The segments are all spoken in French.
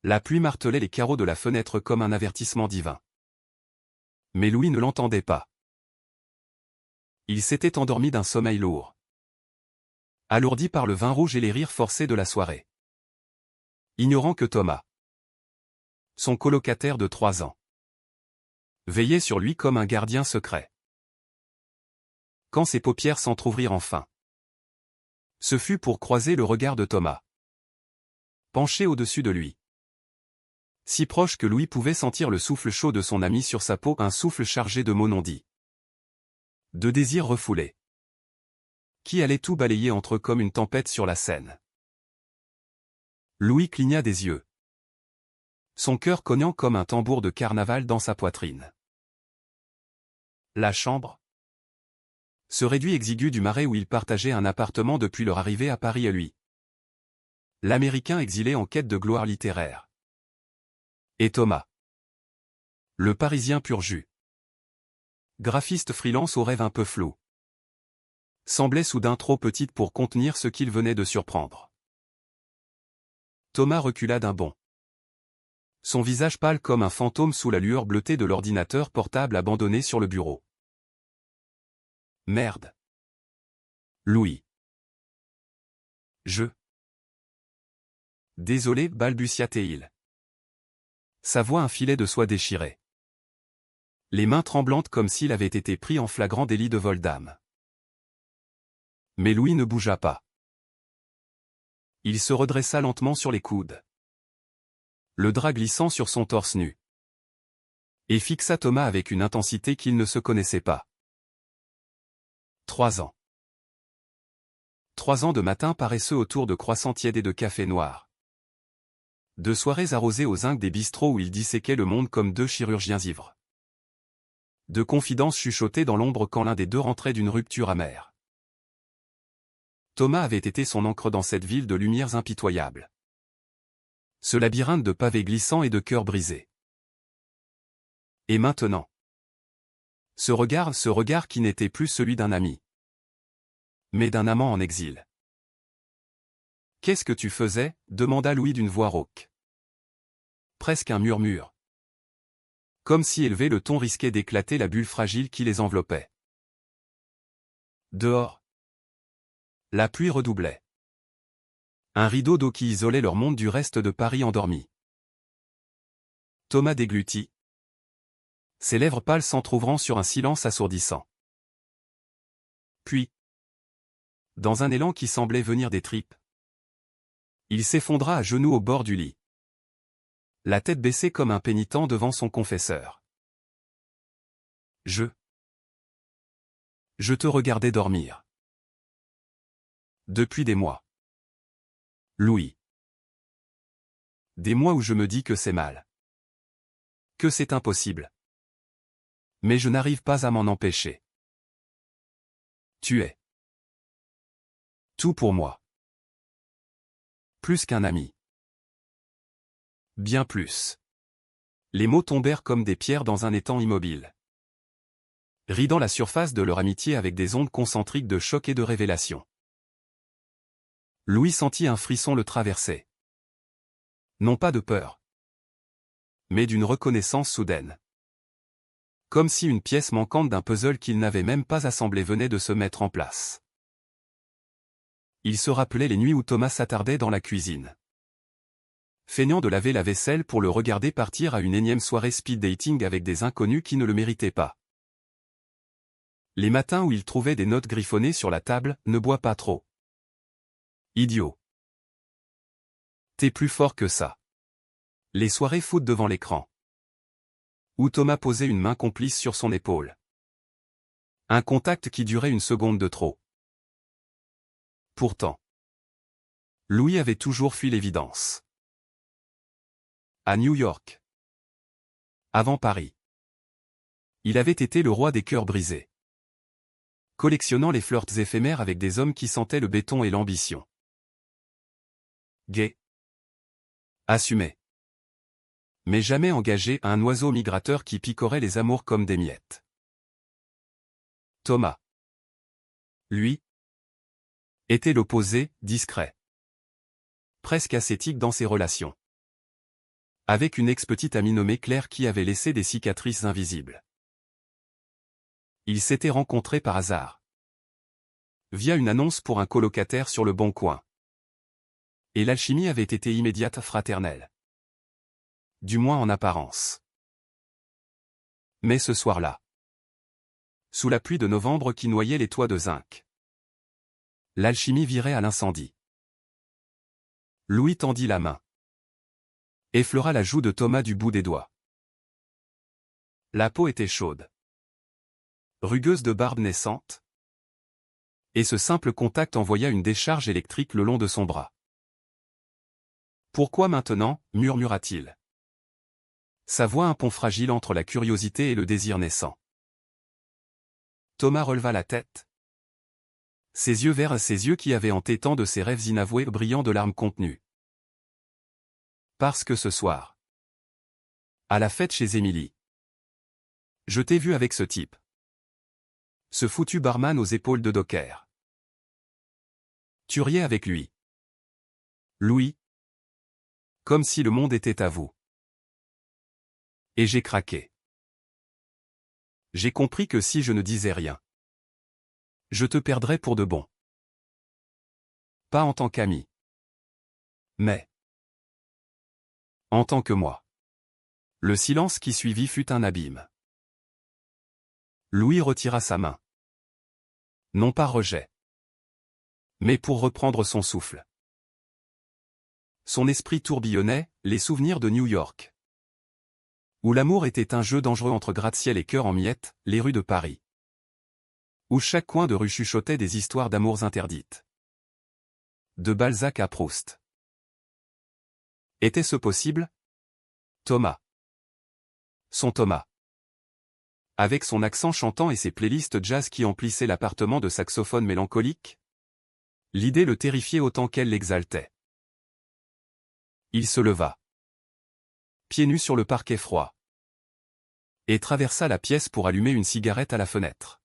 La pluie martelait les carreaux de la fenêtre comme un avertissement divin. Mais Louis ne l'entendait pas. Il s'était endormi d'un sommeil lourd, alourdi par le vin rouge et les rires forcés de la soirée. Ignorant que Thomas, son colocataire de 3 ans, veillait sur lui comme un gardien secret. Quand ses paupières s'entr'ouvrirent enfin, ce fut pour croiser le regard de Thomas, penché au-dessus de lui. Si proche que Louis pouvait sentir le souffle chaud de son ami sur sa peau, un souffle chargé de mots non dits, de désirs refoulés, qui allait tout balayer entre eux comme une tempête sur la Seine. Louis cligna des yeux, son cœur cognant comme un tambour de carnaval dans sa poitrine. La chambre, ce réduit exigu du Marais où il partageait un appartement depuis leur arrivée à Paris à lui. L'Américain exilé en quête de gloire littéraire. Et Thomas, le Parisien pur jus, graphiste freelance aux rêves un peu flous, semblait soudain trop petite pour contenir ce qu'il venait de surprendre. Thomas recula d'un bond, son visage pâle comme un fantôme sous la lueur bleutée de l'ordinateur portable abandonné sur le bureau. Merde. Louis. Désolé, balbutia-t-il. Sa voix un filet de soie déchirée, les mains tremblantes comme s'il avait été pris en flagrant délit de vol d'âme. Mais Louis ne bougea pas. Il se redressa lentement sur les coudes, le drap glissant sur son torse nu, et fixa Thomas avec une intensité qu'il ne se connaissait pas. 3 ans. 3 ans de matins paresseux autour de croissants tièdes et de café noir. De soirées arrosées au zinc des bistrots où ils disséquaient le monde comme 2 chirurgiens ivres. De confidences chuchotées dans l'ombre quand l'un des deux rentrait d'une rupture amère. Thomas avait été son ancre dans cette ville de lumières impitoyables. Ce labyrinthe de pavés glissants et de cœurs brisés. Et maintenant, ce regard qui n'était plus celui d'un ami, mais d'un amant en exil. « Qu'est-ce que tu faisais » demanda Louis d'une voix rauque. Presque un murmure. Comme si élevé le ton risquait d'éclater la bulle fragile qui les enveloppait. Dehors, la pluie redoublait. Un rideau d'eau qui isolait leur monde du reste de Paris endormi. Thomas déglutit, ses lèvres pâles s'entr'ouvrant sur un silence assourdissant. Puis, dans un élan qui semblait venir des tripes, il s'effondra à genoux au bord du lit, la tête baissée comme un pénitent devant son confesseur. Je te regardais dormir. Depuis des mois. Louis. Des mois où je me dis que c'est mal. Que c'est impossible. Mais je n'arrive pas à m'en empêcher. Tu es tout pour moi. Plus qu'un ami. Bien plus. Les mots tombèrent comme des pierres dans un étang immobile, ridant la surface de leur amitié avec des ondes concentriques de choc et de révélation. Louis sentit un frisson le traverser. Non pas de peur, mais d'une reconnaissance soudaine. Comme si une pièce manquante d'un puzzle qu'il n'avait même pas assemblé venait de se mettre en place. Il se rappelait les nuits où Thomas s'attardait dans la cuisine, feignant de laver la vaisselle pour le regarder partir à une énième soirée speed dating avec des inconnus qui ne le méritaient pas. Les matins où il trouvait des notes griffonnées sur la table, ne bois pas trop. Idiot. T'es plus fort que ça. Les soirées foot devant l'écran, où Thomas posait une main complice sur son épaule. Un contact qui durait une seconde de trop. Pourtant, Louis avait toujours fui l'évidence. À New York, avant Paris, il avait été le roi des cœurs brisés, collectionnant les flirts éphémères avec des hommes qui sentaient le béton et l'ambition. Gai, assumé, mais jamais engagé, à un oiseau migrateur qui picorait les amours comme des miettes. Thomas, lui, était l'opposé, discret, presque ascétique dans ses relations. Avec une ex-petite amie nommée Claire qui avait laissé des cicatrices invisibles. Ils s'étaient rencontrés par hasard. Via une annonce pour un colocataire sur le Bon Coin. Et l'alchimie avait été immédiate, fraternelle. Du moins en apparence. Mais ce soir-là, sous la pluie de novembre qui noyait les toits de zinc, l'alchimie virait à l'incendie. Louis tendit la main. Effleura la joue de Thomas du bout des doigts. La peau était chaude. Rugueuse de barbe naissante. Et ce simple contact envoya une décharge électrique le long de son bras. « Pourquoi maintenant » murmura-t-il. Sa voix un pont fragile entre la curiosité et le désir naissant. Thomas releva la tête. Ses yeux verts, ses yeux qui avaient hanté tant de ses rêves inavoués brillant de larmes contenues. Parce que ce soir, à la fête chez Émilie, je t'ai vu avec ce type. Ce foutu barman aux épaules de docker. Tu riais avec lui. Louis. Comme si le monde était à vous. Et j'ai craqué. J'ai compris que si je ne disais rien, je te perdrais pour de bon. Pas en tant qu'ami. Mais en tant que moi. Le silence qui suivit fut un abîme. Louis retira sa main. Non pas rejet. Mais pour reprendre son souffle. Son esprit tourbillonnait, les souvenirs de New York. Où l'amour était un jeu dangereux entre gratte-ciel et cœur en miettes, les rues de Paris. Où chaque coin de rue chuchotait des histoires d'amours interdites. De Balzac à Proust. Était-ce possible? Thomas. Son Thomas. Avec son accent chantant et ses playlists jazz qui emplissaient l'appartement de saxophones mélancoliques? L'idée le terrifiait autant qu'elle l'exaltait. Il se leva. Pieds nus sur le parquet froid. Et traversa la pièce pour allumer une cigarette à la fenêtre.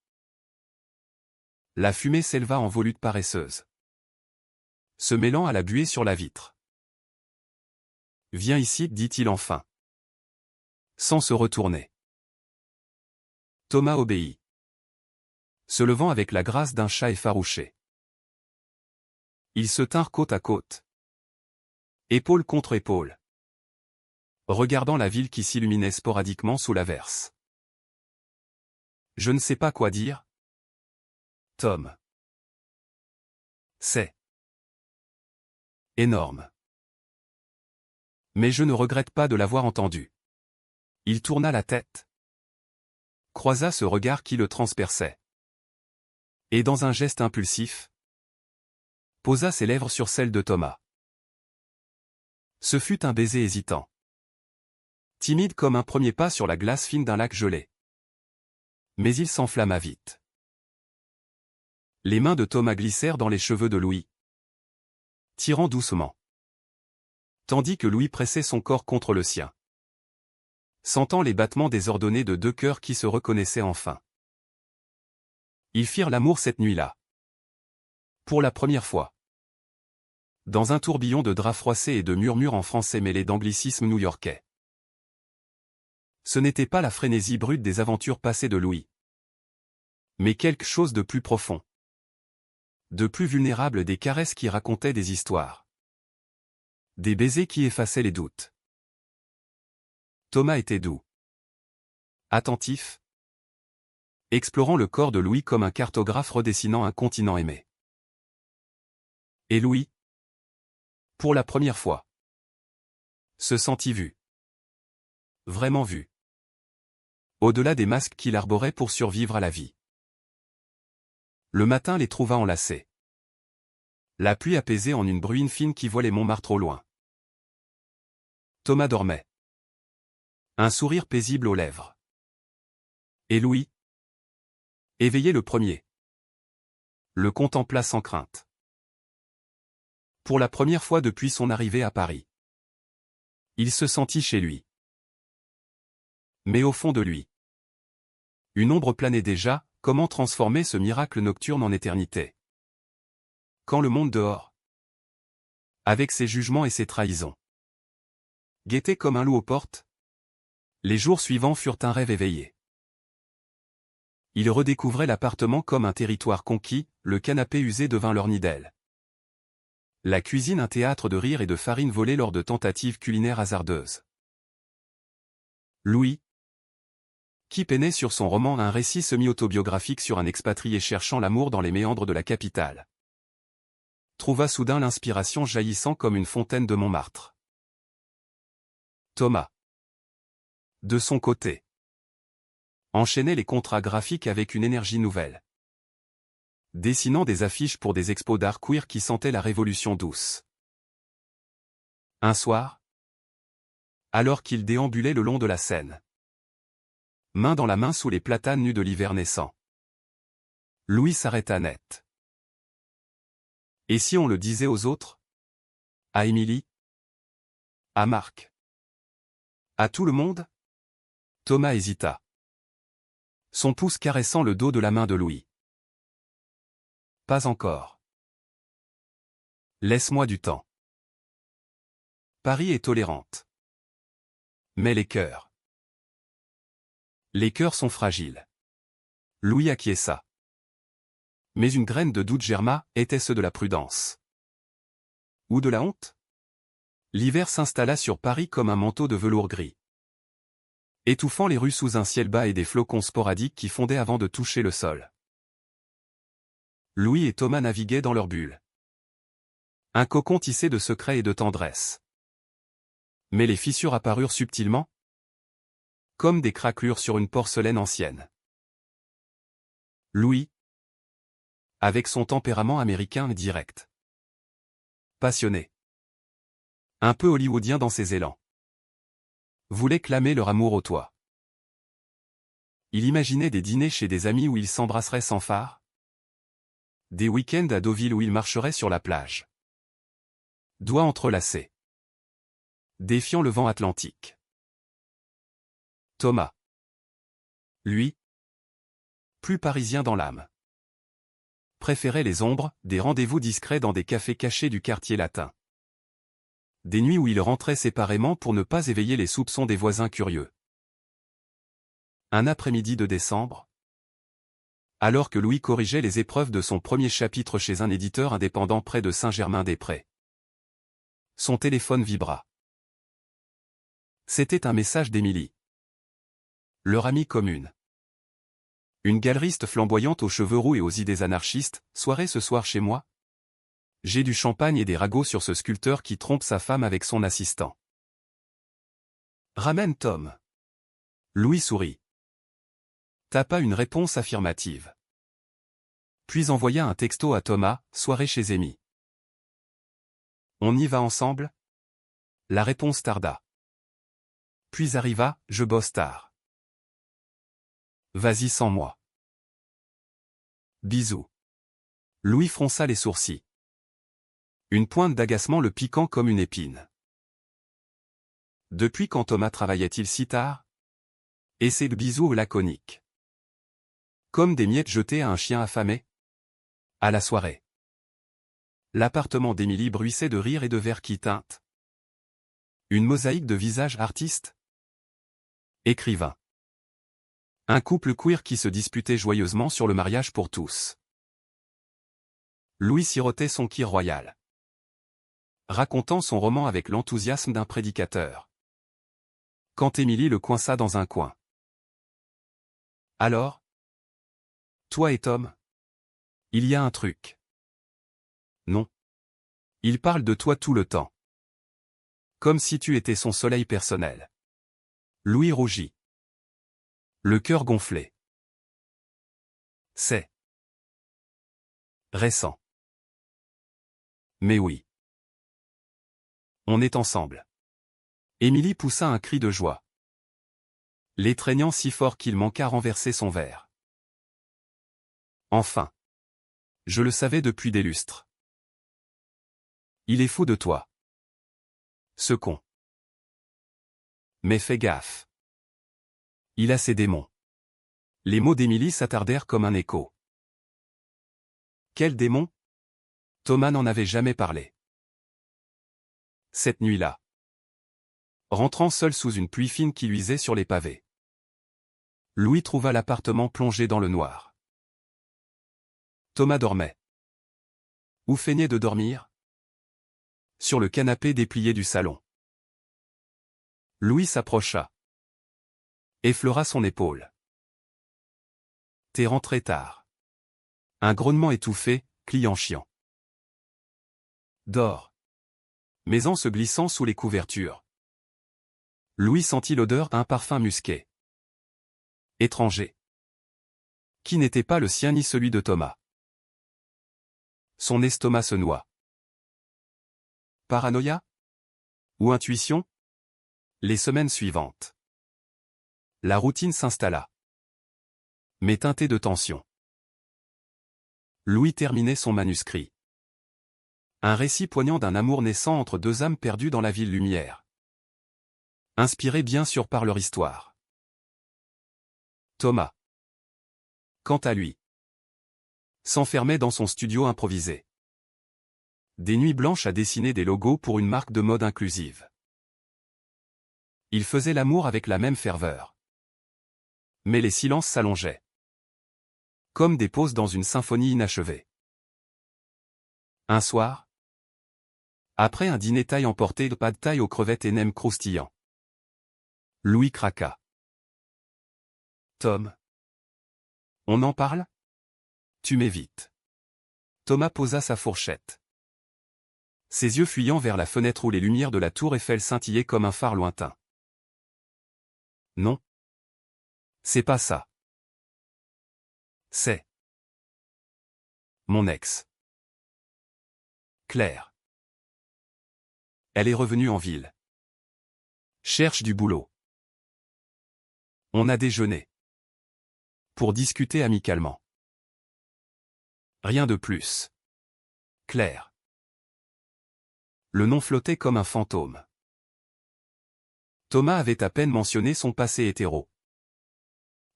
La fumée s'éleva en volute paresseuse, se mêlant à la buée sur la vitre. Viens ici, dit-il enfin. Sans se retourner. Thomas obéit. Se levant avec la grâce d'un chat effarouché. Ils se tinrent côte à côte. Épaule contre épaule. Regardant la ville qui s'illuminait sporadiquement sous l'averse. Je ne sais pas quoi dire. Tom. C'est énorme. Mais je ne regrette pas de l'avoir entendu. Il tourna la tête. Croisa ce regard qui le transperçait. Et dans un geste impulsif, posa ses lèvres sur celles de Thomas. Ce fut un baiser hésitant. Timide comme un premier pas sur la glace fine d'un lac gelé. Mais il s'enflamma vite. Les mains de Thomas glissèrent dans les cheveux de Louis, tirant doucement. Tandis que Louis pressait son corps contre le sien. Sentant les battements désordonnés de deux cœurs qui se reconnaissaient enfin. Ils firent l'amour cette nuit-là. Pour la première fois. Dans un tourbillon de draps froissés et de murmures en français mêlés d'anglicismes new-yorkais. Ce n'était pas la frénésie brute des aventures passées de Louis. Mais quelque chose de plus profond. De plus vulnérable, des caresses qui racontaient des histoires. Des baisers qui effaçaient les doutes. Thomas était doux. Attentif. Explorant le corps de Louis comme un cartographe redessinant un continent aimé. Et Louis, pour la première fois, se sentit vu. Vraiment vu. Au-delà des masques qu'il arborait pour survivre à la vie. Le matin les trouva enlacés. La pluie apaisée en une bruine fine qui voilait Montmartre au loin. Thomas dormait. Un sourire paisible aux lèvres. Et Louis, éveillé le premier, le contempla sans crainte. Pour la première fois depuis son arrivée à Paris. Il se sentit chez lui. Mais au fond de lui, une ombre planait déjà. Comment transformer ce miracle nocturne en éternité? Quand le monde dehors, avec ses jugements et ses trahisons, Guetté comme un loup aux portes. Les jours suivants furent un rêve éveillé. Ils redécouvraient l'appartement comme un territoire conquis, le canapé usé devint leur nid d'aile. La cuisine un théâtre de rire et de farine volée lors de tentatives culinaires hasardeuses. Louis, qui peinait sur son roman un récit semi-autobiographique sur un expatrié cherchant l'amour dans les méandres de la capitale, trouva soudain l'inspiration jaillissant comme une fontaine de Montmartre. Thomas, de son côté, enchaînait les contrats graphiques avec une énergie nouvelle, dessinant des affiches pour des expos d'art queer qui sentaient la révolution douce. Un soir, alors qu'il déambulait le long de la Seine, main dans la main sous les platanes nus de l'hiver naissant, Louis s'arrêta net. Et si on le disait aux autres? À Émilie? À Marc? À tout le monde? Thomas hésita, son pouce caressant le dos de la main de Louis. Pas encore. Laisse-moi du temps. Paris est tolérante. Mais les cœurs. Les cœurs sont fragiles. Louis acquiesça. Mais une graine de doute germa, était-ce de la prudence? Ou de la honte? L'hiver s'installa sur Paris comme un manteau de velours gris, étouffant les rues sous un ciel bas et des flocons sporadiques qui fondaient avant de toucher le sol. Louis et Thomas naviguaient dans leur bulle. Un cocon tissé de secrets et de tendresse. Mais les fissures apparurent subtilement, comme des craquelures sur une porcelaine ancienne. Louis, avec son tempérament américain direct, passionné, un peu hollywoodien dans ses élans, voulait clamer leur amour au toit. Il imaginait des dîners chez des amis où ils s'embrasseraient sans phare, des week-ends à Deauville où ils marcheraient sur la plage, doigts entrelacés, défiant le vent atlantique. Thomas, lui, plus parisien dans l'âme, préférait les ombres, des rendez-vous discrets dans des cafés cachés du quartier latin. Des nuits où ils rentraient séparément pour ne pas éveiller les soupçons des voisins curieux. Un après-midi de décembre, alors que Louis corrigeait les épreuves de son premier chapitre chez un éditeur indépendant près de Saint-Germain-des-Prés, son téléphone vibra. C'était un message d'Émilie, leur amie commune. Une galeriste flamboyante aux cheveux roux et aux idées anarchistes, soirée ce soir chez moi? J'ai du champagne et des ragots sur ce sculpteur qui trompe sa femme avec son assistant. Ramène Tom. Louis sourit. Tapa une réponse affirmative. Puis envoya un texto à Thomas, soirée chez Amy. On y va ensemble? La réponse tarda. Puis arriva, je bosse tard. Vas-y sans moi. Bisous. Louis fronça les sourcils. Une pointe d'agacement le piquant comme une épine. Depuis quand Thomas travaillait-il si tard? Et c'est le bisou laconique. Comme des miettes jetées à un chien affamé? À la soirée. L'appartement d'Émilie bruissait de rire et de verres qui teintent. Une mosaïque de visages artistes? Écrivains. Un couple queer qui se disputait joyeusement sur le mariage pour tous. Louis sirotait son kir royal, racontant son roman avec l'enthousiasme d'un prédicateur. Quand Émilie le coinça dans un coin. Alors? Toi et Tom? Il y a un truc. Non. Il parle de toi tout le temps. Comme si tu étais son soleil personnel. Louis rougit. Le cœur gonflé. C'est récent. Mais oui. On est ensemble. Émilie poussa un cri de joie, l'étreignant si fort qu'il manqua renverser son verre. Enfin. Je le savais depuis des lustres. Il est fou de toi. Ce con. Mais fais gaffe. Il a ses démons. Les mots d'Émilie s'attardèrent comme un écho. Quel démon? Thomas n'en avait jamais parlé. Cette nuit-là. Rentrant seul sous une pluie fine qui luisait sur les pavés, Louis trouva l'appartement plongé dans le noir. Thomas dormait. Ou feignait de dormir? Sur le canapé déplié du salon. Louis s'approcha. Effleura son épaule. T'es rentré tard. Un grognement étouffé, client chiant. Dors. Mais en se glissant sous les couvertures, Louis sentit l'odeur d'un parfum musqué. Étranger. Qui n'était pas le sien ni celui de Thomas. Son estomac se noua. Paranoïa? Ou intuition? Les semaines suivantes. La routine s'installa. Mais teintée de tension. Louis terminait son manuscrit. Un récit poignant d'un amour naissant entre deux âmes perdues dans la ville lumière. Inspiré bien sûr par leur histoire. Thomas, quant à lui, s'enfermait dans son studio improvisé. Des nuits blanches à dessiner des logos pour une marque de mode inclusive. Il faisait l'amour avec la même ferveur. Mais les silences s'allongeaient. Comme des pauses dans une symphonie inachevée. Un soir, après un dîner thaï emporté de pad thaï aux crevettes et nems croustillants, Louis craqua. Tom. On en parle? Tu m'évites. Thomas posa sa fourchette. Ses yeux fuyant vers la fenêtre où les lumières de la tour Eiffel scintillaient comme un phare lointain. Non. C'est pas ça. C'est mon ex. Claire. Elle est revenue en ville. Cherche du boulot. On a déjeuné. Pour discuter amicalement. Rien de plus. Claire. Le nom flottait comme un fantôme. Thomas avait à peine mentionné son passé hétéro.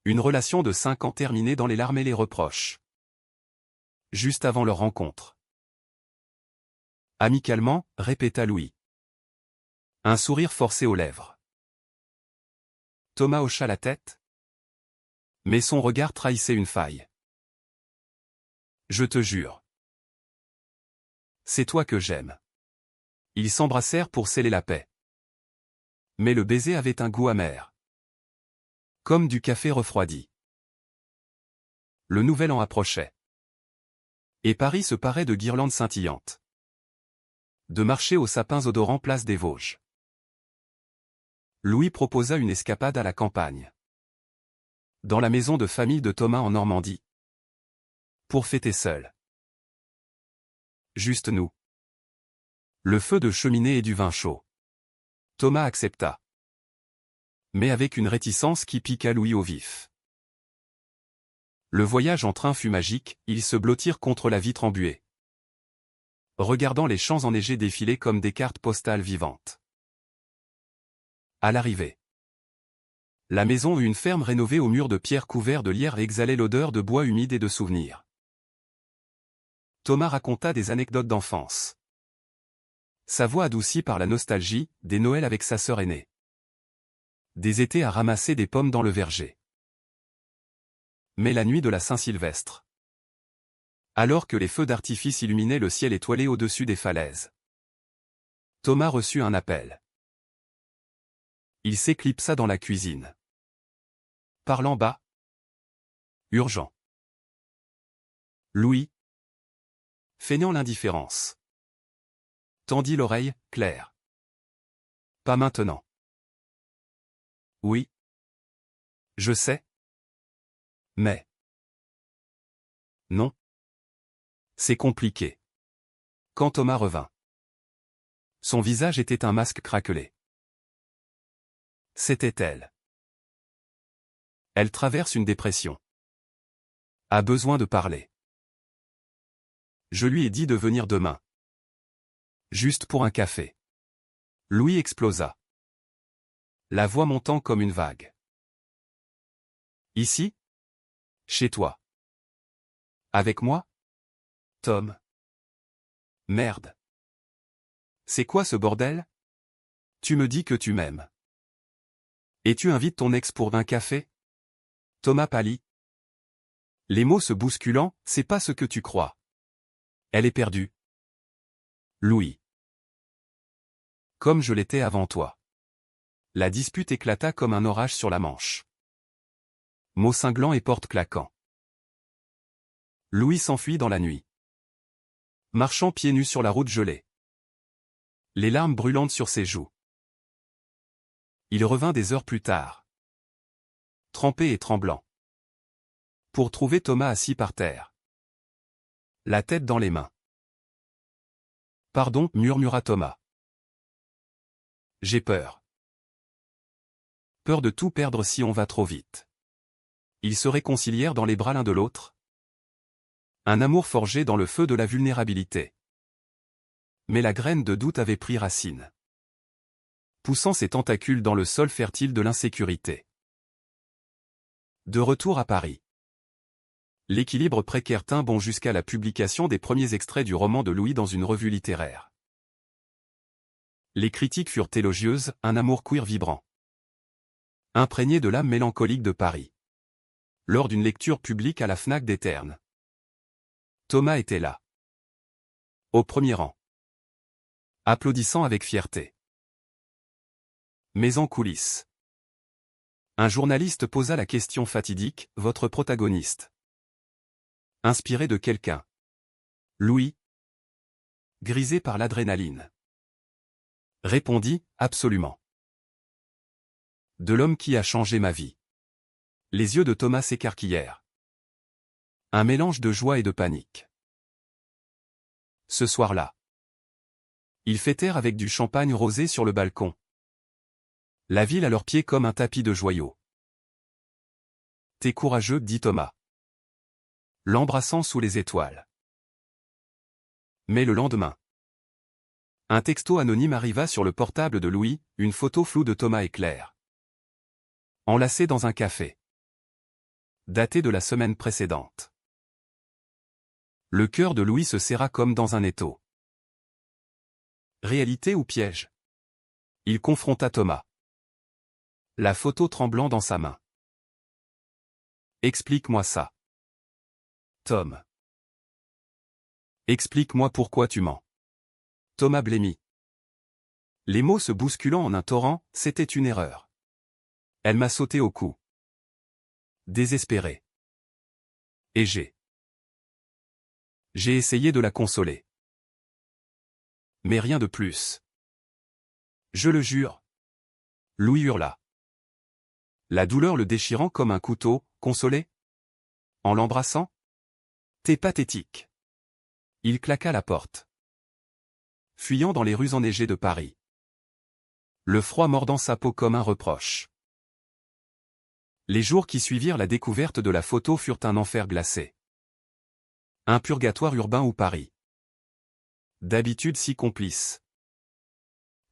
Une relation de 5 ans terminée dans les larmes et les reproches. Juste avant leur rencontre. Amicalement, répéta Louis. Un sourire forcé aux lèvres. Thomas hocha la tête. Mais son regard trahissait une faille. Je te jure. C'est toi que j'aime. Ils s'embrassèrent pour sceller la paix. Mais le baiser avait un goût amer. Comme du café refroidi. Le nouvel an approchait. Et Paris se parait de guirlandes scintillantes. De marchés aux sapins odorants place des Vosges. Louis proposa une escapade à la campagne. Dans la maison de famille de Thomas en Normandie. Pour fêter seul. Juste nous. Le feu de cheminée et du vin chaud. Thomas accepta. Mais avec une réticence qui piqua Louis au vif. Le voyage en train fut magique, ils se blottirent contre la vitre embuée. Regardant les champs enneigés défiler comme des cartes postales vivantes. À l'arrivée. La maison eut une ferme rénovée aux murs de pierre couverts de lierre et exhalait l'odeur de bois humide et de souvenirs. Thomas raconta des anecdotes d'enfance. Sa voix adoucie par la nostalgie, des Noëls avec sa sœur aînée. Des étés à ramasser des pommes dans le verger. Mais la nuit de la Saint-Sylvestre. Alors que les feux d'artifice illuminaient le ciel étoilé au-dessus des falaises. Thomas reçut un appel. Il s'éclipsa dans la cuisine. Parlant bas. Urgent. Louis. Feignant l'indifférence. Tendit l'oreille, Claire. Pas maintenant. Oui. Je sais. Mais. Non. C'est compliqué. Quand Thomas revint. Son visage était un masque craquelé. C'était elle. Elle traverse une dépression. A besoin de parler. Je lui ai dit de venir demain. Juste pour un café. Louis explosa. La voix montant comme une vague. Ici? Chez toi. Avec moi? Tom. Merde. C'est quoi ce bordel? Tu me dis que tu m'aimes. Et tu invites ton ex pour un café? Thomas pâlit. Les mots se bousculant, c'est pas ce que tu crois. Elle est perdue. Louis. Comme je l'étais avant toi. La dispute éclata comme un orage sur la Manche. Mots cinglants et portes claquant. Louis s'enfuit dans la nuit. Marchant pieds nus sur la route gelée. Les larmes brûlantes sur ses joues. Il revint des heures plus tard. Trempé et tremblant. Pour trouver Thomas assis par terre. La tête dans les mains. Pardon, murmura Thomas. J'ai peur. Peur de tout perdre si on va trop vite. Ils se réconcilièrent dans les bras l'un de l'autre. Un amour forgé dans le feu de la vulnérabilité. Mais la graine de doute avait pris racine. Poussant ses tentacules dans le sol fertile de l'insécurité. De retour à Paris. L'équilibre précaire tint bon jusqu'à la publication des premiers extraits du roman de Louis dans une revue littéraire. Les critiques furent élogieuses, un amour queer vibrant. Imprégné de l'âme mélancolique de Paris. Lors d'une lecture publique à la Fnac des Ternes. Thomas était là. Au premier rang. Applaudissant avec fierté. Mais en coulisses. Un journaliste posa la question fatidique, votre protagoniste. Inspiré de quelqu'un. Louis. Grisé par l'adrénaline. Répondit, absolument. De l'homme qui a changé ma vie. Les yeux de Thomas s'écarquillèrent. Un mélange de joie et de panique. Ce soir-là. Ils fêtèrent avec du champagne rosé sur le balcon. La ville à leurs pieds comme un tapis de joyaux. T'es courageux, dit Thomas. L'embrassant sous les étoiles. Mais le lendemain. Un texto anonyme arriva sur le portable de Louis, une photo floue de Thomas et Claire. Enlacés dans un café. Daté de la semaine précédente. Le cœur de Louis se serra comme dans un étau. Réalité ou piège? Il confronta Thomas. La photo tremblant dans sa main. Explique-moi ça. Tom. Explique-moi pourquoi tu mens. Thomas blêmit. Les mots se bousculant en un torrent, c'était une erreur. Elle m'a sauté au cou. Désespéré. Et j'ai essayé de la consoler. Mais rien de plus. Je le jure. Louis hurla. La douleur le déchirant comme un couteau, consolé? En l'embrassant? T'es pathétique. Il claqua la porte. Fuyant dans les rues enneigées de Paris. Le froid mordant sa peau comme un reproche. Les jours qui suivirent la découverte de la photo furent un enfer glacé. Un purgatoire urbain ou Paris. D'habitude si complice.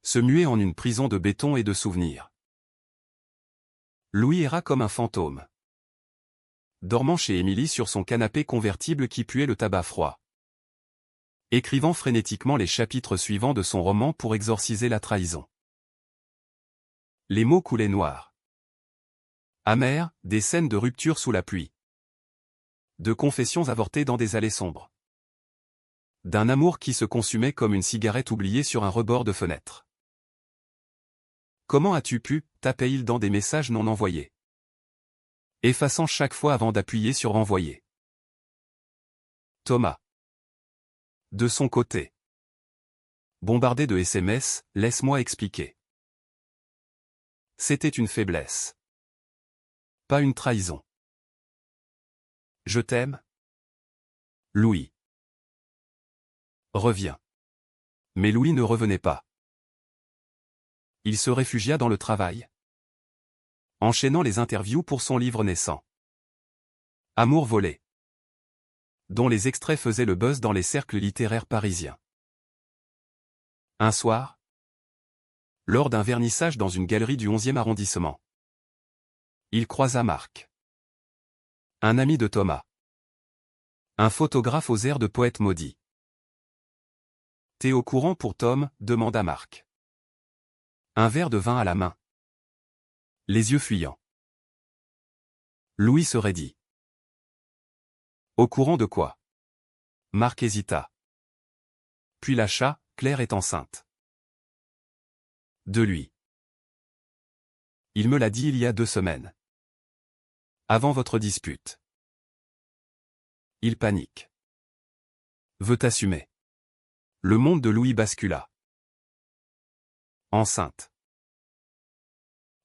Se muer en une prison de béton et de souvenirs. Louis erra comme un fantôme. Dormant chez Émilie sur son canapé convertible qui puait le tabac froid. Écrivant frénétiquement les chapitres suivants de son roman pour exorciser la trahison. Les mots coulaient noirs. Amers, des scènes de rupture sous la pluie. De confessions avortées dans des allées sombres. D'un amour qui se consumait comme une cigarette oubliée sur un rebord de fenêtre. Comment as-tu pu, tapait-il dans des messages non envoyés. Effaçant chaque fois avant d'appuyer sur envoyer. Thomas. De son côté. Bombardé de SMS, laisse-moi expliquer. C'était une faiblesse. Pas une trahison. Je t'aime. Louis. Reviens. Mais Louis ne revenait pas. Il se réfugia dans le travail. Enchaînant les interviews pour son livre naissant. Amour volé. Dont les extraits faisaient le buzz dans les cercles littéraires parisiens. Un soir, lors d'un vernissage dans une galerie du 11e arrondissement, il croisa Marc. Un ami de Thomas. Un photographe aux airs de poète maudit. T'es au courant pour Tom, demanda Marc. Un verre de vin à la main. Les yeux fuyants. Louis se raidit. Au courant de quoi? Marc hésita. Puis lâcha, Claire est enceinte. De lui. Il me l'a dit il y a 2 semaines. Avant votre dispute. Il panique. Veut assumer. Le monde de Louis bascula. Enceinte.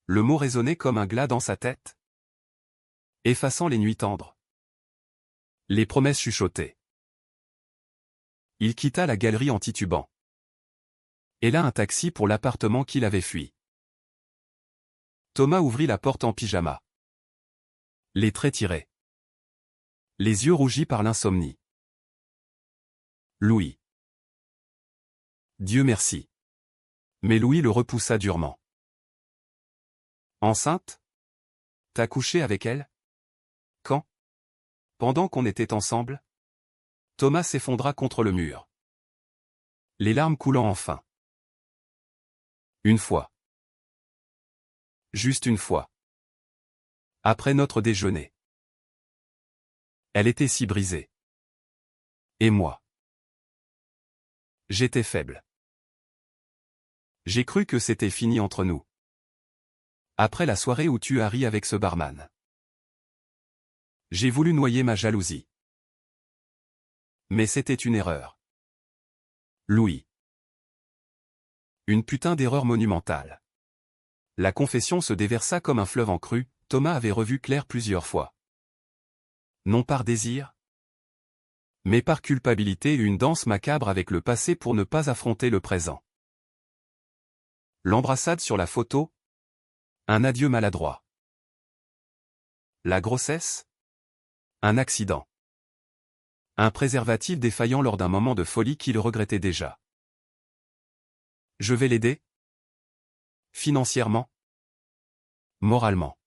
Le mot résonnait comme un glas dans sa tête, effaçant les nuits tendres. Les promesses chuchotées. Il quitta la galerie en titubant. Et là un taxi pour l'appartement qu'il avait fui. Thomas ouvrit la porte en pyjama. Les traits tirés. Les yeux rougis par l'insomnie. Louis. Dieu merci. Mais Louis le repoussa durement. Enceinte? T'as couché avec elle? Quand? Pendant qu'on était ensemble? Thomas s'effondra contre le mur. Les larmes coulant enfin. Une fois. Juste une fois. Après notre déjeuner. Elle était si brisée. Et moi? J'étais faible. J'ai cru que c'était fini entre nous. Après la soirée où tu as ri avec ce barman. J'ai voulu noyer ma jalousie. Mais c'était une erreur. Louis. Une putain d'erreur monumentale. La confession se déversa comme un fleuve en crue, Thomas avait revu Claire plusieurs fois. Non par désir, mais par culpabilité et une danse macabre avec le passé pour ne pas affronter le présent. L'embrassade sur la photo? Un adieu maladroit. La grossesse? Un accident. Un préservatif défaillant lors d'un moment de folie qu'il regrettait déjà. Je vais l'aider? Financièrement? Moralement.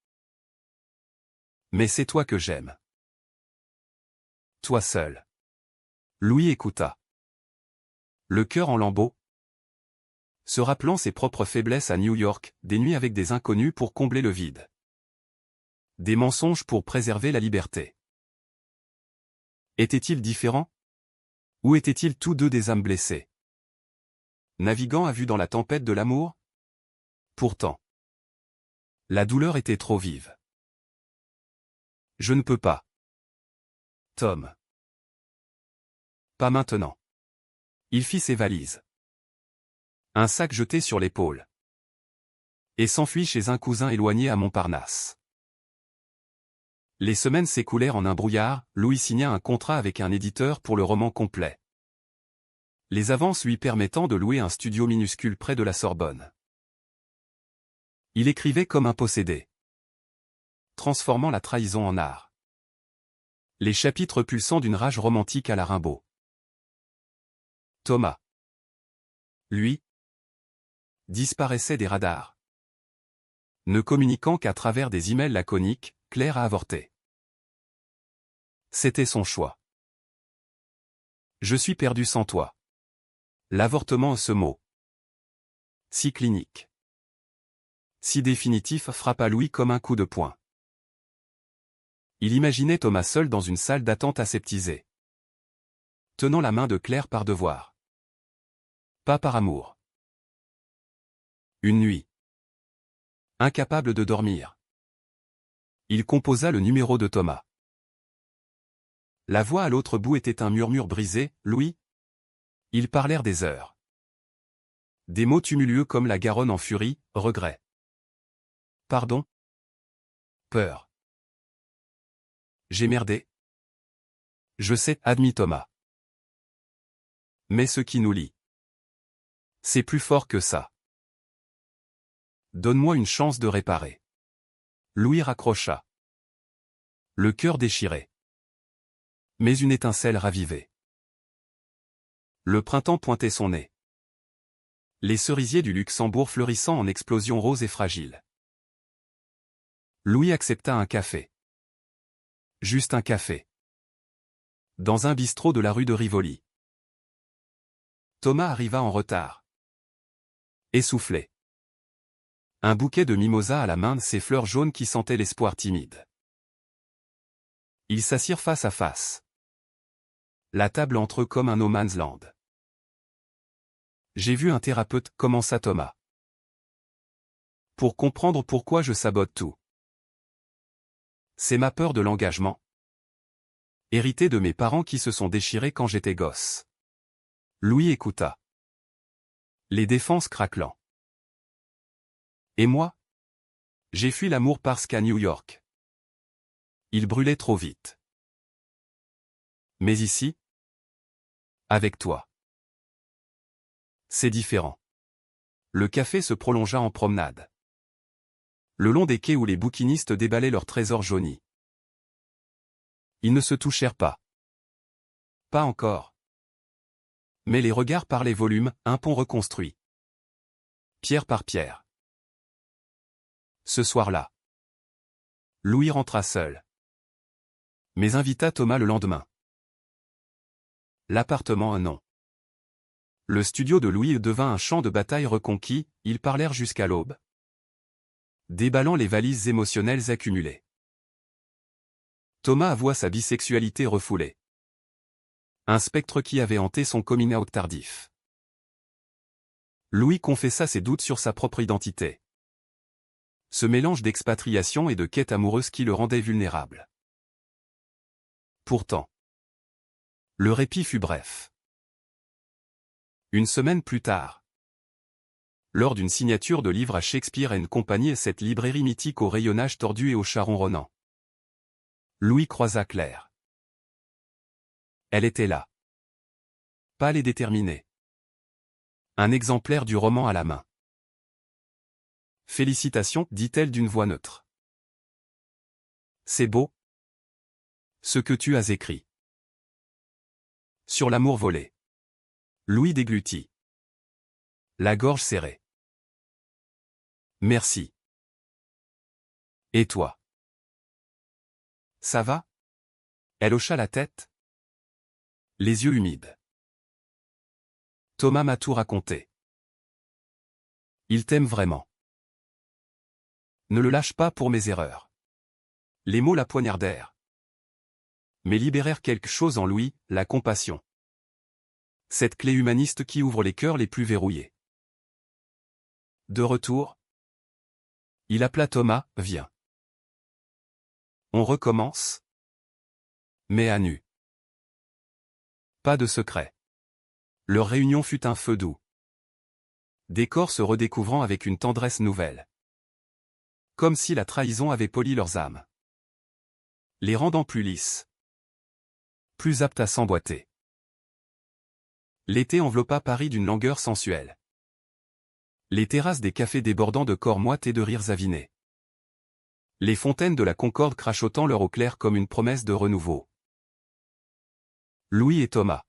Mais c'est toi que j'aime. Toi seul. Louis écouta. Le cœur en lambeaux. Se rappelant ses propres faiblesses à New York, des nuits avec des inconnus pour combler le vide. Des mensonges pour préserver la liberté. Étaient-ils différents? Ou étaient-ils tous deux des âmes blessées? Naviguant à vue dans la tempête de l'amour? Pourtant. La douleur était trop vive. Je ne peux pas. Tom. Pas maintenant. Il fit ses valises. Un sac jeté sur l'épaule. Et s'enfuit chez un cousin éloigné à Montparnasse. Les semaines s'écoulèrent en un brouillard, Louis signa un contrat avec un éditeur pour le roman complet. Les avances lui permettant de louer un studio minuscule près de la Sorbonne. Il écrivait comme un possédé. Transformant la trahison en art. Les chapitres pulsant d'une rage romantique à la Rimbaud. Thomas. Lui. Disparaissait des radars. Ne communiquant qu'à travers des emails laconiques, Claire a avorté. C'était son choix. Je suis perdu sans toi. L'avortement, ce mot. Si clinique. Si définitif, frappa Louis comme un coup de poing. Il imaginait Thomas seul dans une salle d'attente aseptisée. Tenant la main de Claire par devoir. Pas par amour. Une nuit. Incapable de dormir. Il composa le numéro de Thomas. La voix à l'autre bout était un murmure brisé, Louis. Ils parlèrent des heures. Des mots tumultueux comme la Garonne en furie, regret. Pardon? Peur. J'ai merdé. Je sais, admit Thomas. Mais ce qui nous lie. C'est plus fort que ça. Donne-moi une chance de réparer. Louis raccrocha. Le cœur déchiré. Mais une étincelle ravivée. Le printemps pointait son nez. Les cerisiers du Luxembourg fleurissant en explosions roses et fragiles. Louis accepta un café. Juste un café. Dans un bistrot de la rue de Rivoli. Thomas arriva en retard. Essoufflé. Un bouquet de mimosa à la main, ces fleurs jaunes qui sentaient l'espoir timide. Ils s'assirent face à face. La table entre eux comme un no man's land. J'ai vu un thérapeute, commença Thomas. Pour comprendre pourquoi je sabote tout. C'est ma peur de l'engagement. Héritée de mes parents qui se sont déchirés quand j'étais gosse. Louis écouta. Les défenses craquelant. Et moi? J'ai fui l'amour parce qu'à New York. Il brûlait trop vite. Mais ici? Avec toi. C'est différent. Le café se prolongea en promenade. Le long des quais où les bouquinistes déballaient leurs trésors jaunis. Ils ne se touchèrent pas. Pas encore. Mais les regards parlaient volume, un pont reconstruit. Pierre par pierre. Ce soir-là. Louis rentra seul. Mais invita Thomas le lendemain. L'appartement un nom. Le studio de Louis devint un champ de bataille reconquis, ils parlèrent jusqu'à l'aube. Déballant les valises émotionnelles accumulées. Thomas avoua sa bisexualité refoulée. Un spectre qui avait hanté son coming out tardif. Louis confessa ses doutes sur sa propre identité. Ce mélange d'expatriation et de quête amoureuse qui le rendait vulnérable. Pourtant, le répit fut bref. Une semaine plus tard, lors d'une signature de livre à Shakespeare & Company et cette librairie mythique au rayonnage tordu et au char ronronnant, Louis croisa Claire. Elle était là. Pâle et déterminée. Un exemplaire du roman à la main. Félicitations, dit-elle d'une voix neutre. C'est beau. Ce que tu as écrit. Sur l'amour volé. Louis déglutit. La gorge serrée. Merci. Et toi? Ça va? Elle hocha la tête. Les yeux humides. Thomas m'a tout raconté. Il t'aime vraiment. Ne le lâche pas pour mes erreurs. Les mots la poignardèrent. Mais libérèrent quelque chose en Louis, la compassion. Cette clé humaniste qui ouvre les cœurs les plus verrouillés. De retour, il appela Thomas, viens. On recommence. Mais à nu. Pas de secret. Leur réunion fut un feu doux. Des corps se redécouvrant avec une tendresse nouvelle. Comme si la trahison avait poli leurs âmes. Les rendant plus lisses. Plus aptes à s'emboîter. L'été enveloppa Paris d'une langueur sensuelle. Les terrasses des cafés débordant de corps moites et de rires avinés. Les fontaines de la Concorde crachotant leur eau claire comme une promesse de renouveau. Louis et Thomas.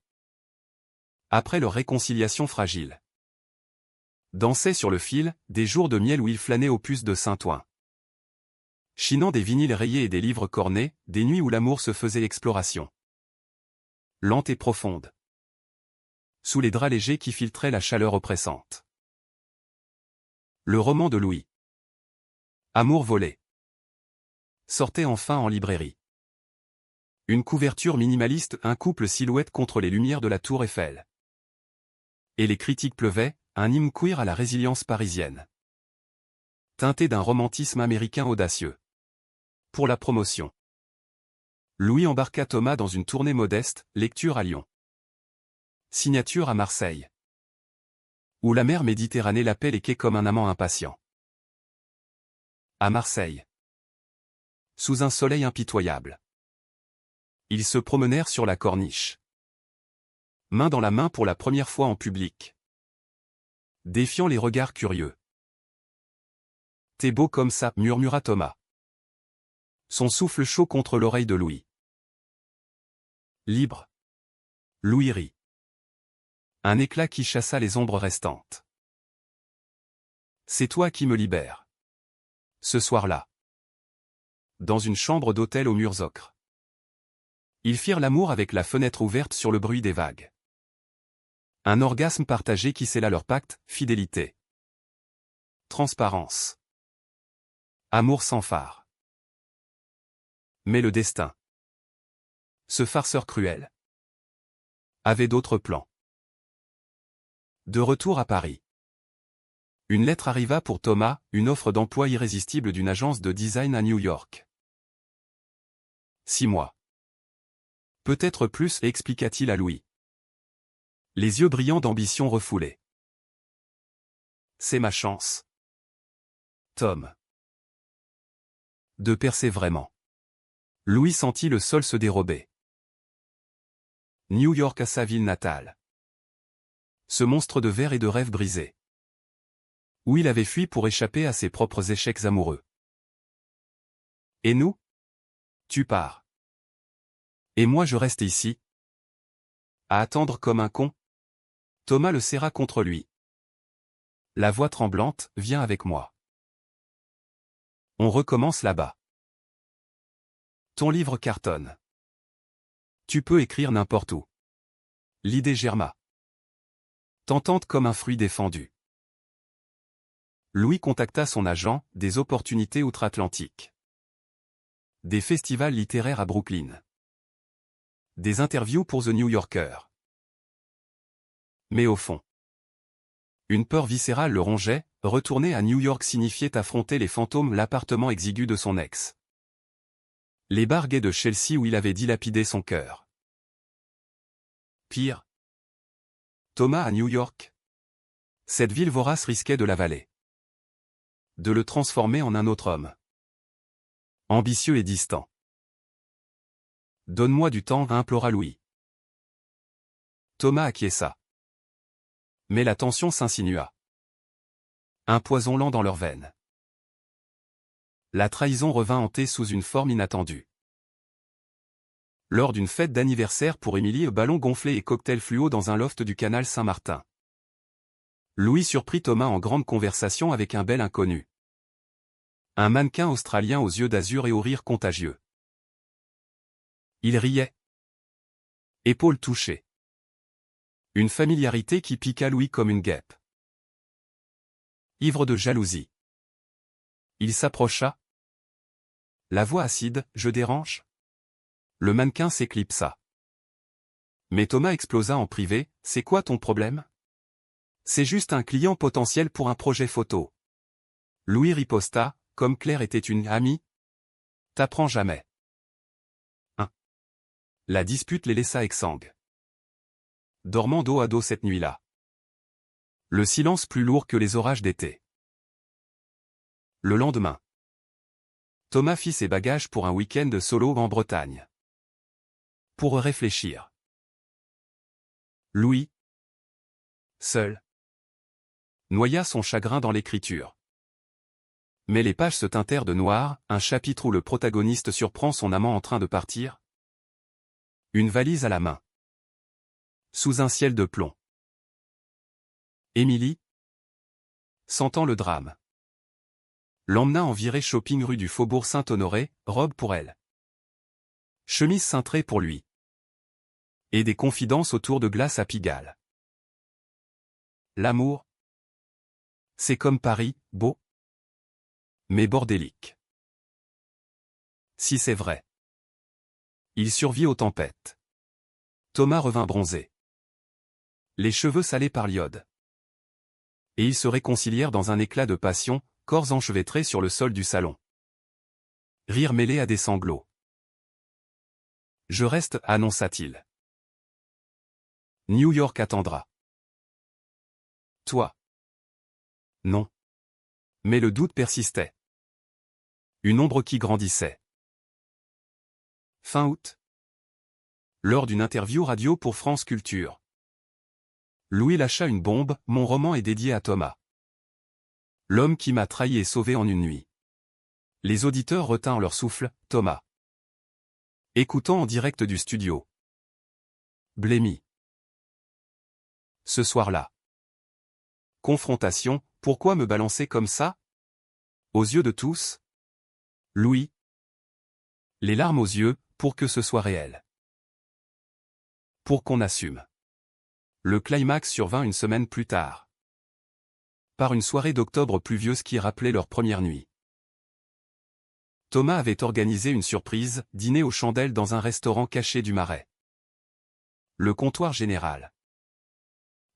Après leur réconciliation fragile. Dansaient sur le fil, des jours de miel où ils flânaient aux puces de Saint-Ouen. Chinant des vinyles rayés et des livres cornés, des nuits où l'amour se faisait exploration. Lente et profonde. Sous les draps légers qui filtraient la chaleur oppressante. Le roman de Louis. Amour volé. Sortait enfin en librairie. Une couverture minimaliste, un couple silhouette contre les lumières de la tour Eiffel. Et les critiques pleuvaient, un hymne queer à la résilience parisienne. Teinté d'un romantisme américain audacieux. Pour la promotion. Louis embarqua Thomas dans une tournée modeste, lecture à Lyon. Signature à Marseille. Où la mer Méditerranée l'appelle et qu'est comme un amant impatient. À Marseille. Sous un soleil impitoyable. Ils se promenèrent sur la corniche. Main dans la main pour la première fois en public. Défiant les regards curieux. T'es beau comme ça, murmura Thomas. Son souffle chaud contre l'oreille de Louis. Libre. Louis rit. Un éclat qui chassa les ombres restantes. C'est toi qui me libères. Ce soir-là. Dans une chambre d'hôtel aux murs ocre. Ils firent l'amour avec la fenêtre ouverte sur le bruit des vagues. Un orgasme partagé qui scella leur pacte, fidélité. Transparence. Amour sans phare. Mais le destin, ce farceur cruel, avait d'autres plans. De retour à Paris. Une lettre arriva pour Thomas, une offre d'emploi irrésistible d'une agence de design à New York. 6 mois. Peut-être plus, expliqua-t-il à Louis. Les yeux brillants d'ambition refoulés. C'est ma chance, Tom, de percer vraiment. Louis sentit le sol se dérober. New York à sa ville natale. Ce monstre de verre et de rêves brisés. Où il avait fui pour échapper à ses propres échecs amoureux. Et nous? Tu pars. Et moi je reste ici. À attendre comme un con? Thomas le serra contre lui. La voix tremblante, viens avec moi. On recommence là-bas. Ton livre cartonne. Tu peux écrire n'importe où. L'idée germa. Tentante comme un fruit défendu. Louis contacta son agent, des opportunités outre-Atlantique. Des festivals littéraires à Brooklyn. Des interviews pour The New Yorker. Mais au fond, une peur viscérale le rongeait, retourner à New York signifiait affronter les fantômes, l'appartement exigu de son ex. Les bars gays de Chelsea où il avait dilapidé son cœur. Pire. Thomas à New York. Cette ville vorace risquait de l'avaler. De le transformer en un autre homme. Ambitieux et distant. Donne-moi du temps, implora Louis. Thomas acquiesça. Mais la tension s'insinua. Un poison lent dans leurs veines. La trahison revint hanter sous une forme inattendue. Lors d'une fête d'anniversaire pour Émilie, ballon gonflé et cocktail fluo dans un loft du canal Saint-Martin. Louis surprit Thomas en grande conversation avec un bel inconnu. Un mannequin australien aux yeux d'azur et au rire contagieux. Il riait. Épaules touchées. Une familiarité qui piqua Louis comme une guêpe. Ivre de jalousie. Il s'approcha. La voix acide, je dérange? Le mannequin s'éclipsa. Mais Thomas explosa en privé, c'est quoi ton problème? C'est juste un client potentiel pour un projet photo. Louis riposta, comme Claire était une amie. T'apprends jamais. 1. La dispute les laissa exsangues. Dormant dos à dos cette nuit-là. Le silence plus lourd que les orages d'été. Le lendemain. Thomas fit ses bagages pour un week-end solo en Bretagne. Pour réfléchir. Louis, seul, noya son chagrin dans l'écriture. Mais les pages se teintèrent de noir, un chapitre où le protagoniste surprend son amant en train de partir. Une valise à la main. Sous un ciel de plomb. Émilie, sentant le drame, l'emmena en virée shopping rue du Faubourg Saint-Honoré, robe pour elle. Chemise cintrée pour lui. Et des confidences autour de glace à Pigalle. L'amour, c'est comme Paris, beau, mais bordélique. Si c'est vrai. Il survit aux tempêtes. Thomas revint bronzé. Les cheveux salés par l'iode. Et ils se réconcilièrent dans un éclat de passion, corps enchevêtrés sur le sol du salon. Rire mêlé à des sanglots. Je reste, annonça-t-il. New York attendra. Toi. Non. Mais le doute persistait. Une ombre qui grandissait. Fin août. Lors d'une interview radio pour France Culture. Louis lâcha une bombe, mon roman est dédié à Thomas. L'homme qui m'a trahi et sauvé en une nuit. Les auditeurs retinrent leur souffle, Thomas. Écoutant en direct du studio. Blémy. Ce soir-là. Confrontation, pourquoi me balancer comme ça? Aux yeux de tous? Louis. Les larmes aux yeux, pour que ce soit réel. Pour qu'on assume. Le climax survint une semaine plus tard. Par une soirée d'octobre pluvieuse qui rappelait leur première nuit. Thomas avait organisé une surprise, dîner aux chandelles dans un restaurant caché du Marais. Le comptoir général.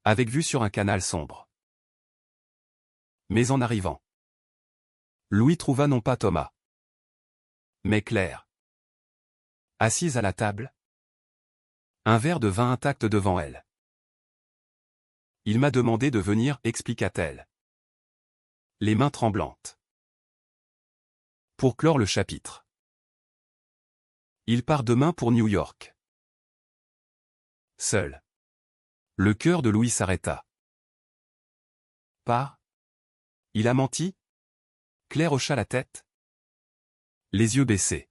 Avec vue sur un canal sombre. Mais en arrivant, Louis trouva non pas Thomas, mais Claire. Assise à la table. Un verre de vin intact devant elle. Il m'a demandé de venir, expliqua-t-elle. Les mains tremblantes. Pour clore le chapitre. Il part demain pour New York. Seul. Le cœur de Louis s'arrêta. Pas. Il a menti? Claire hocha la tête. Les yeux baissés.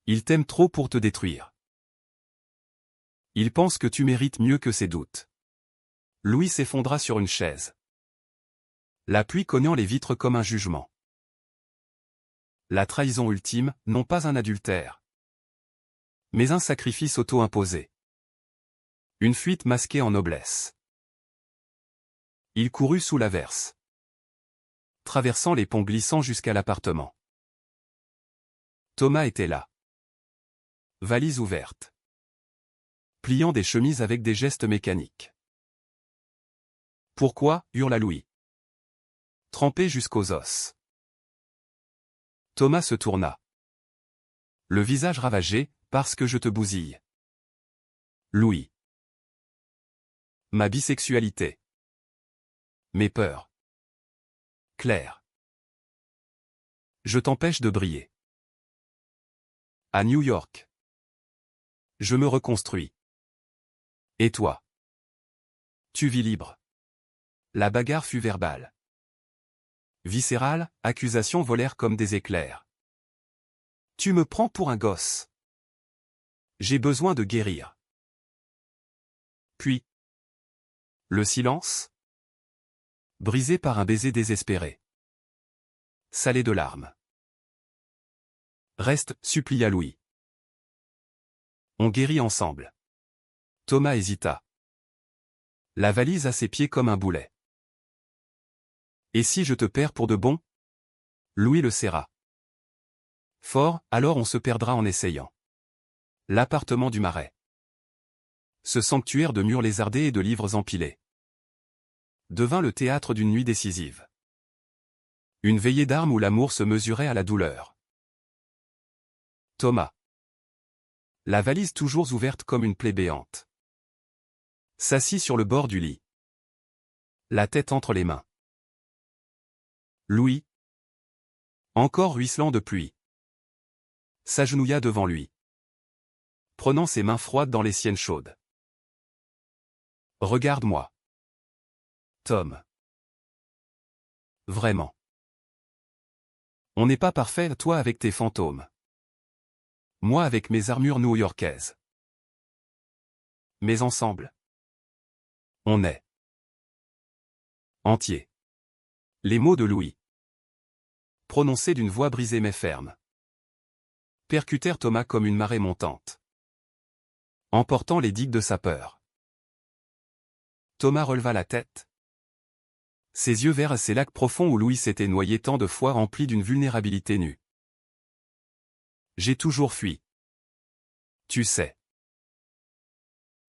Il t'aime trop pour te détruire. Il pense que tu mérites mieux que ses doutes. Louis s'effondra sur une chaise. La pluie cognant les vitres comme un jugement. La trahison ultime, non pas un adultère, mais un sacrifice auto-imposé. Une fuite masquée en noblesse. Il courut sous l'averse, traversant les ponts glissants jusqu'à l'appartement. Thomas était là. Valise ouverte. Pliant des chemises avec des gestes mécaniques. Pourquoi, hurla Louis. Trempé jusqu'aux os. Thomas se tourna. Le visage ravagé, parce que je te bousille. Louis. Ma bisexualité. Mes peurs. Claire. Je t'empêche de briller. À New York. Je me reconstruis. Et toi? Tu vis libre. La bagarre fut verbale. Viscérale, accusations volèrent comme des éclairs. Tu me prends pour un gosse. J'ai besoin de guérir. Puis. Le silence. Brisé par un baiser désespéré. Salé de larmes. Reste, supplia Louis. On guérit ensemble. Thomas hésita. La valise à ses pieds comme un boulet. Et si je te perds pour de bon? Louis le serra. Fort, alors on se perdra en essayant. L'appartement du Marais. Ce sanctuaire de murs lézardés et de livres empilés. Devint le théâtre d'une nuit décisive. Une veillée d'armes où l'amour se mesurait à la douleur. Thomas. La valise toujours ouverte comme une plaie béante. S'assit sur le bord du lit. La tête entre les mains. Louis. Encore ruisselant de pluie. S'agenouilla devant lui. Prenant ses mains froides dans les siennes chaudes. Regarde-moi. Tom. Vraiment. On n'est pas parfait, toi avec tes fantômes. Moi avec mes armures new-yorkaises. Mais ensemble. On est. Entier. Les mots de Louis. Prononcés d'une voix brisée mais ferme. Percutèrent Thomas comme une marée montante. Emportant les digues de sa peur. Thomas releva la tête. Ses yeux verts à ces lacs profonds où Louis s'était noyé tant de fois remplis d'une vulnérabilité nue. J'ai toujours fui. Tu sais.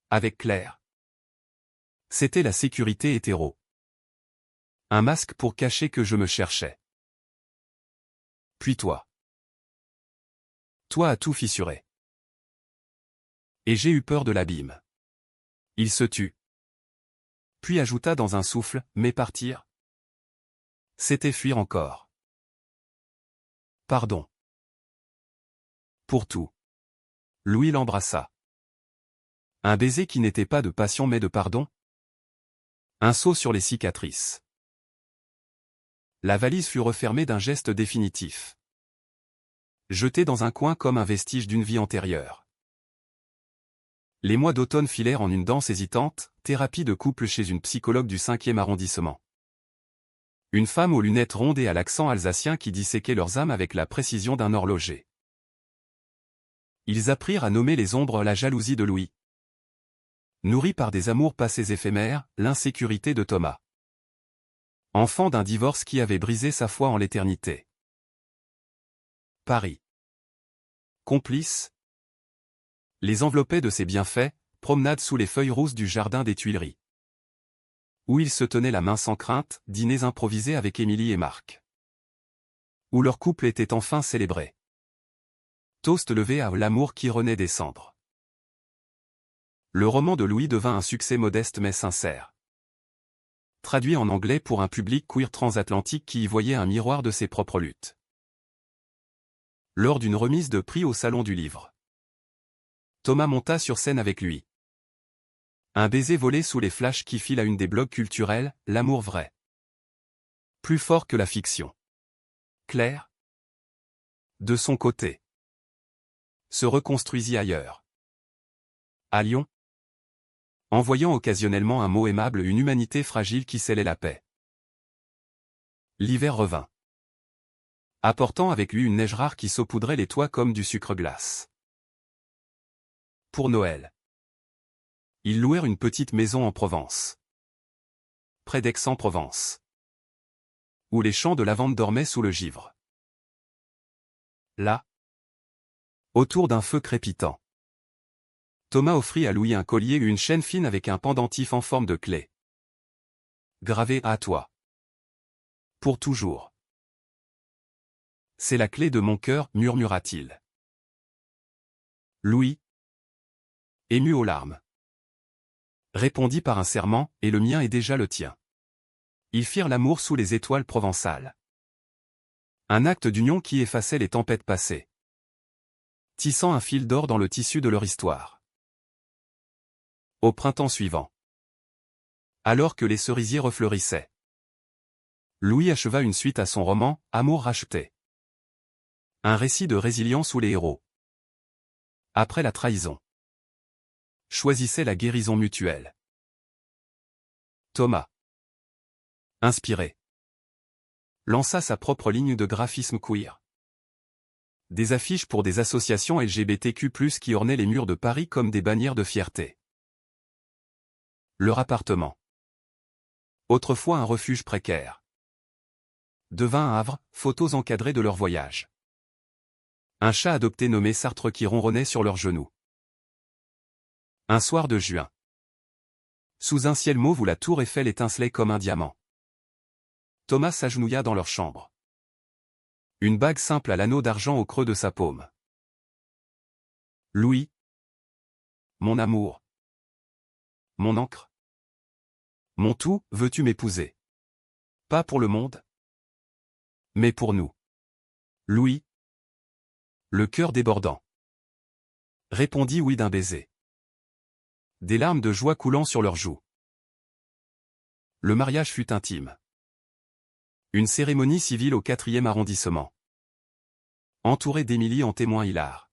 Avec Claire. C'était la sécurité hétéro. Un masque pour cacher que je me cherchais. Puis toi. Toi as tout fissuré. Et j'ai eu peur de l'abîme. Il se tut. Puis ajouta dans un souffle, mais partir? C'était fuir encore. Pardon. Pour tout. Louis l'embrassa. Un baiser qui n'était pas de passion mais de pardon? Un saut sur les cicatrices. La valise fut refermée d'un geste définitif. Jetée dans un coin comme un vestige d'une vie antérieure. Les mois d'automne filèrent en une danse hésitante, thérapie de couple chez une psychologue du 5e arrondissement. Une femme aux lunettes rondes et à l'accent alsacien qui disséquait leurs âmes avec la précision d'un horloger. Ils apprirent à nommer les ombres la jalousie de Louis. Nourri par des amours passés éphémères, l'insécurité de Thomas. Enfant d'un divorce qui avait brisé sa foi en l'éternité. Paris. Complice. Les enveloppait de ses bienfaits, promenades sous les feuilles rousses du jardin des Tuileries. Où ils se tenaient la main sans crainte, dîners improvisés avec Émilie et Marc. Où leur couple était enfin célébré. Toast levé à l'amour qui renaît des cendres. Le roman de Louis devint un succès modeste mais sincère. Traduit en anglais pour un public queer transatlantique qui y voyait un miroir de ses propres luttes. Lors d'une remise de prix au Salon du Livre, Thomas monta sur scène avec lui. Un baiser volé sous les flashs qui filent à une des blogs culturels, l'amour vrai. Plus fort que la fiction. Claire, de son côté, se reconstruisit ailleurs. À Lyon, envoyant occasionnellement un mot aimable, une humanité fragile qui scellait la paix. L'hiver revint, apportant avec lui une neige rare qui saupoudrait les toits comme du sucre glace. Pour Noël, ils louèrent une petite maison en Provence, près d'Aix-en-Provence, où les champs de lavande dormaient sous le givre. Là, autour d'un feu crépitant, Thomas offrit à Louis un collier et une chaîne fine avec un pendentif en forme de clé. Gravé à toi. Pour toujours. C'est la clé de mon cœur, murmura-t-il. Louis, ému aux larmes, répondit par un serment, et le mien est déjà le tien. Ils firent l'amour sous les étoiles provençales. Un acte d'union qui effaçait les tempêtes passées, tissant un fil d'or dans le tissu de leur histoire. Au printemps suivant, alors que les cerisiers refleurissaient, Louis acheva une suite à son roman, Amour racheté. Un récit de résilience où les héros, après la trahison, choisissaient la guérison mutuelle. Thomas, inspiré, lança sa propre ligne de graphisme queer. Des affiches pour des associations LGBTQ+, qui ornaient les murs de Paris comme des bannières de fierté. Leur appartement, autrefois un refuge précaire, devint un havre, photos encadrées de leur voyage. Un chat adopté nommé Sartre qui ronronnait sur leurs genoux. Un soir de juin, sous un ciel mauve où la tour Eiffel étincelait comme un diamant, Thomas s'agenouilla dans leur chambre. Une bague simple à l'anneau d'argent au creux de sa paume. Louis, mon amour, mon encre, mon tout, veux-tu m'épouser? Pas pour le monde, mais pour nous. Louis, le cœur débordant, répondit oui d'un baiser. Des larmes de joie coulant sur leurs joues. Le mariage fut intime. Une cérémonie civile au 4e arrondissement. Entouré d'Émilie en témoin hilar.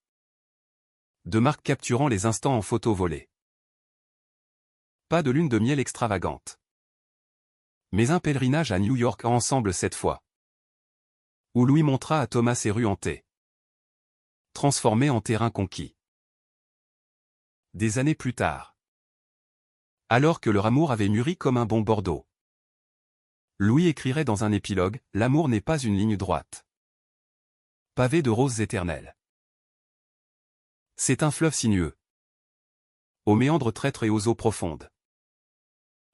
De Marc capturant les instants en photo volée. Pas de lune de miel extravagante. Mais un pèlerinage à New York ensemble cette fois. Où Louis montra à Thomas ses rues hantées, transformées en terrain conquis. Des années plus tard, alors que leur amour avait mûri comme un bon Bordeaux, Louis écrirait dans un épilogue, « L'amour n'est pas une ligne droite, pavé de roses éternelles. C'est un fleuve sinueux, aux méandres traîtres et aux eaux profondes,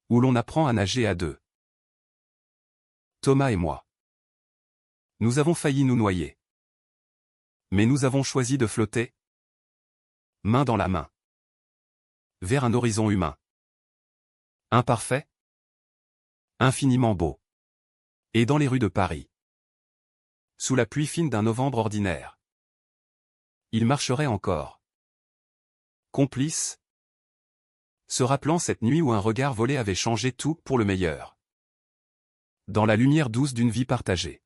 où l'on apprend à nager à deux. Thomas et moi. Nous avons failli nous noyer. Mais nous avons choisi de flotter, main dans la main, vers un horizon humain. Imparfait, infiniment beau. Et dans les rues de Paris, sous la pluie fine d'un novembre ordinaire, il marcherait encore. Complice, se rappelant cette nuit où un regard volé avait changé tout pour le meilleur. Dans la lumière douce d'une vie partagée.